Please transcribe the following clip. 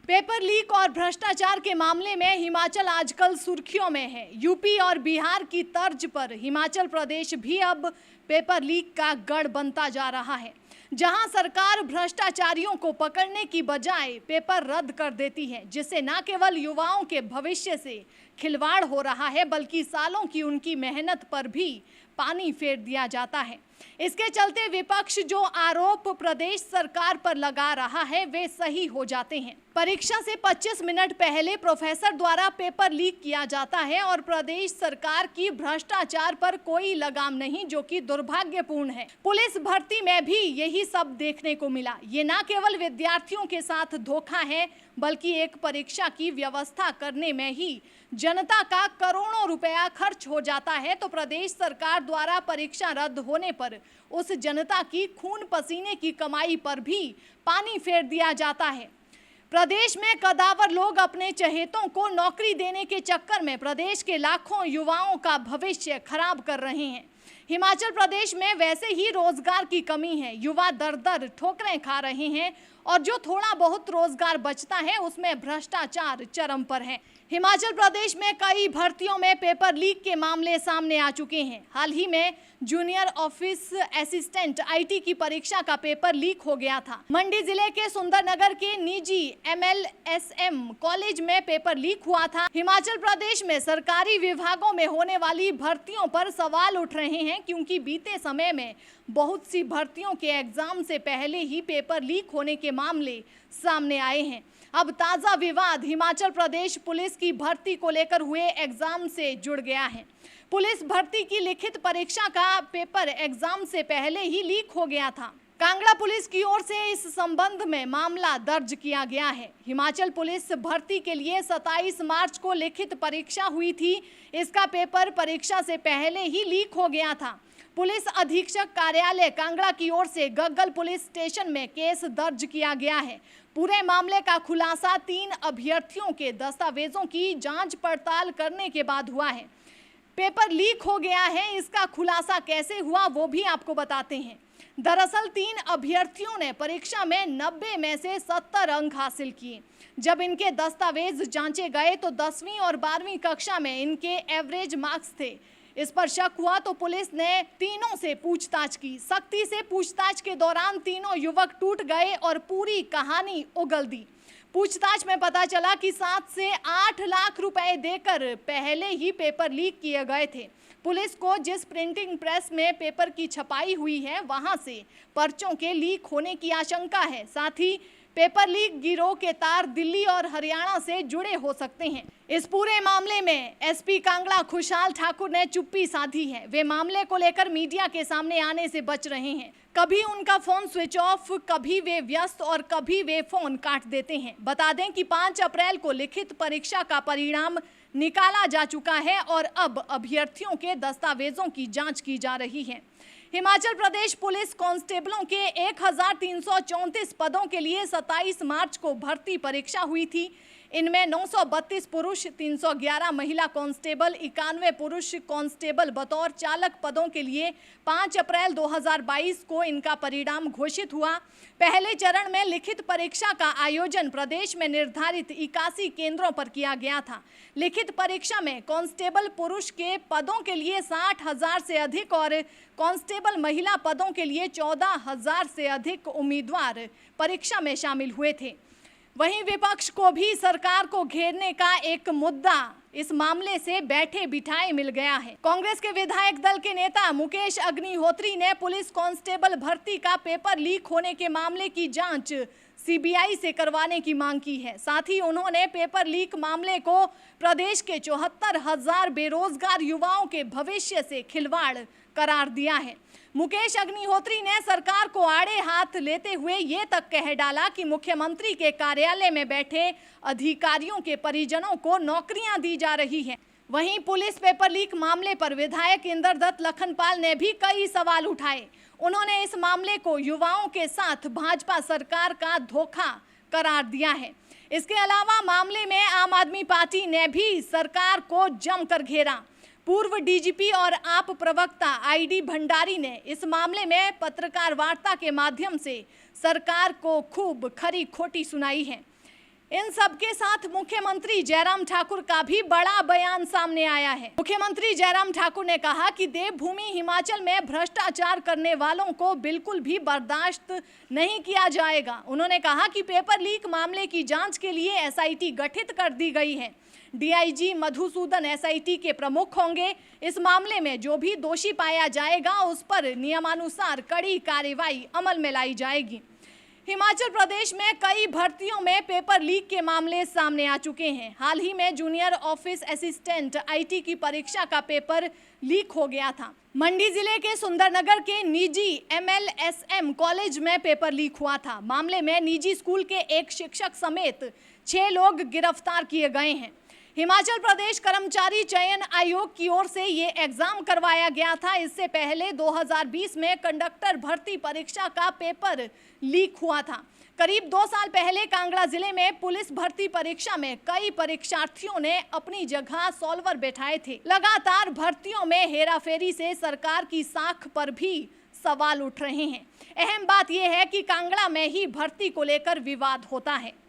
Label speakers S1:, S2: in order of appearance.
S1: Paper leak और भ्रष्टाचार के मामले में हिमाचल आजकल सुर्खियों में है। यूपी और बिहार की तर्ज पर हिमाचल प्रदेश भी अब पेपर लीक का गढ़ बनता जा रहा है, जहां सरकार भ्रष्टाचारियों को पकड़ने की बजाय पेपर रद्द कर देती है, जिससे न केवल युवाओं के भविष्य से खिलवाड़ हो रहा है, बल्कि सालों की उनकी मेहनत पर भी पानी फेर दिया जाता है। इसके चलते विपक्ष जो आरोप प्रदेश सरकार पर लगा रहा है वे सही हो जाते हैं। परीक्षा से 25 मिनट पहले प्रोफेसर द्वारा पेपर लीक किया जाता है और प्रदेश सरकार की भ्रष्टाचार पर कोई लगाम नहीं, जो कि दुर्भाग्यपूर्ण है। पुलिस भर्ती में भी यही सब देखने को मिला। ये न केवल विद्यार्थियों के साथ धोखा है, बल्कि एक परीक्षा की व्यवस्था करने में ही जनता का करोड़ों रुपया खर्च हो जाता है, तो प्रदेश सरकार द्वारा परीक्षा रद्द होने पर उस जनता की खून पसीने की कमाई पर भी पानी फेर दिया जाता है। प्रदेश में कदावर लोग अपने चहेतों को नौकरी देने के चक्कर में प्रदेश के लाखों युवाओं का भविष्य खराब कर रहे हैं। हिमाचल प्रदेश में वैसे ही रोजगार की कमी है, युवा दर दर ठोकरें खा रहे हैं और जो थोड़ा बहुत रोजगार बचता है उसमें भ्रष्टाचार चरम पर है। हिमाचल प्रदेश में कई भर्तियों में पेपर लीक के मामले सामने आ चुके हैं। हाल ही में जूनियर ऑफिस असिस्टेंट आईटी की परीक्षा का पेपर लीक हो गया था। मंडी जिले के सुंदरनगर के निजी MLSM कॉलेज में पेपर लीक हुआ था। हिमाचल प्रदेश में सरकारी विभागों में होने वाली भर्तियों पर सवाल उठ रहे हैं, क्योंकि बीते समय में बहुत सी भर्तियों के एग्जाम से पहले ही पेपर लीक होने के मामले सामने आए हैं। अब ताज़ा विवाद हिमाचल प्रदेश पुलिस की भर्ती को लेकर हुए एग्जाम से जुड़ गया है। पुलिस भर्ती की लिखित परीक्षा का पेपर एग्जाम से पहले ही लीक हो गया था। कांगड़ा पुलिस की ओर से इस संबंध में मामला दर्ज किया गया है। हिमाचल पुलिस भर्ती के लिए 27 मार्च को लिखित परीक्षा हुई थी। इसका पेपर परीक्षा से पहले ही लीक हो गया था। पुलिस अधीक्षक कार्यालय कांगड़ा की ओर से गग्गल पुलिस स्टेशन में केस दर्ज किया गया है। पूरे मामले का खुलासा 3 अभ्यर्थियों के दस्तावेजों की जांच पड़ताल करने के बाद हुआ है। पेपर लीक हो गया है, इसका खुलासा कैसे हुआ वो भी आपको बताते हैं। दरअसल 3 अभ्यर्थियों ने परीक्षा में 90 में से 70 अंक हासिल किए। जब इनके दस्तावेज जांचे गए तो 10वीं और 12वीं कक्षा में इनके एवरेज मार्क्स थे। इस पर शक हुआ तो पुलिस ने तीनों से पूछताछ की। सख्ती से पूछताछ के दौरान तीनों युवक टूट गए और पूरी कहानी उगल दी। पूछताछ में पता चला कि 7 से 8 लाख रुपए देकर पहले ही पेपर लीक किए गए थे। पुलिस को जिस प्रिंटिंग प्रेस में पेपर की छपाई हुई है वहां से पर्चों के लीक होने की आशंका है। साथ ही पेपर लीक गिरोह के तार दिल्ली और हरियाणा से जुड़े हो सकते हैं। इस पूरे मामले में एसपी कांगड़ा खुशहाल ठाकुर ने चुप्पी साधी है। वे मामले को लेकर मीडिया के सामने आने से बच रहे हैं। कभी उनका फोन स्विच ऑफ, कभी वे व्यस्त और कभी वे फोन काट देते हैं। बता दें कि 5 अप्रैल को लिखित परीक्षा का परिणाम निकाला जा चुका है और अब अभ्यर्थियों के दस्तावेजों की जांच की जा रही है। हिमाचल प्रदेश पुलिस कांस्टेबलों के 1334 पदों के लिए 27 मार्च को भर्ती परीक्षा हुई थी। इनमें 932 पुरुष, 311 महिला कांस्टेबल, 91 पुरुष कांस्टेबल बतौर चालक पदों के लिए 5 अप्रैल 2022 को इनका परिणाम घोषित हुआ। पहले चरण में लिखित परीक्षा का आयोजन प्रदेश में निर्धारित 81 केंद्रों पर किया गया था। लिखित परीक्षा में कांस्टेबल पुरुष के पदों के लिए 60,000 से अधिक और कांस्टेबल महिला पदों के लिए 14,000 से अधिक उम्मीदवार परीक्षा में शामिल हुए थे। वहीं विपक्ष को भी सरकार को घेरने का एक मुद्दा इस मामले से बैठे बिठाए मिल गया है। कांग्रेस के विधायक दल के नेता मुकेश अग्निहोत्री ने पुलिस कांस्टेबल भर्ती का पेपर लीक होने के मामले की जांच CBI से करवाने की मांग की है। साथ ही उन्होंने पेपर लीक मामले को प्रदेश के 74,000 बेरोजगार युवाओं के भविष्य से खिलवाड़ करार दिया है। मुकेश अग्निहोत्री ने सरकार को आड़े हाथ लेते हुए ये तक कह डाला कि मुख्यमंत्री के कार्यालय में बैठे अधिकारियों के परिजनों को नौकरियां दी जा रही हैं। वहीं पुलिस पेपर लीक मामले पर विधायक इंद्रदत्त लखनपाल ने भी कई सवाल उठाए। उन्होंने इस मामले को युवाओं के साथ भाजपा सरकार का धोखा करार दिया है। इसके अलावा मामले में आम आदमी पार्टी ने भी सरकार को जमकर घेरा। पूर्व डीजीपी और आप प्रवक्ता ID भंडारी ने इस मामले में पत्रकार वार्ता के माध्यम से सरकार को खूब खरी खोटी सुनाई है। इन सबके साथ मुख्यमंत्री जयराम ठाकुर का भी बड़ा बयान सामने आया है। मुख्यमंत्री जयराम ठाकुर ने कहा कि देवभूमि हिमाचल में भ्रष्टाचार करने वालों को बिल्कुल भी बर्दाश्त नहीं किया जाएगा। उन्होंने कहा कि पेपर लीक मामले की जांच के लिए एसआईटी गठित कर दी गई है। डीआईजी मधुसूदन एसआईटी के प्रमुख होंगे। इस मामले में जो भी दोषी पाया जाएगा उस पर नियमानुसार कड़ी कार्रवाई अमल में लाई जाएगी। हिमाचल प्रदेश में कई भर्तियों में पेपर लीक के मामले सामने आ चुके हैं। हाल ही में जूनियर ऑफिस असिस्टेंट आईटी की परीक्षा का पेपर लीक हो गया था। मंडी जिले के सुंदरनगर के निजी एमएलएसएम कॉलेज में पेपर लीक हुआ था। मामले में निजी स्कूल के एक शिक्षक समेत 6 लोग गिरफ्तार किए गए हैं। हिमाचल प्रदेश कर्मचारी चयन आयोग की ओर से ये एग्जाम करवाया गया था। इससे पहले 2020 में कंडक्टर भर्ती परीक्षा का पेपर लीक हुआ था। करीब 2 साल पहले कांगड़ा जिले में पुलिस भर्ती परीक्षा में कई परीक्षार्थियों ने अपनी जगह सॉल्वर बैठाए थे। लगातार भर्तियों में हेराफेरी से सरकार की साख पर भी सवाल उठ रहे हैं। अहम बात यह है कि कांगड़ा में ही भर्ती को लेकर विवाद होता है।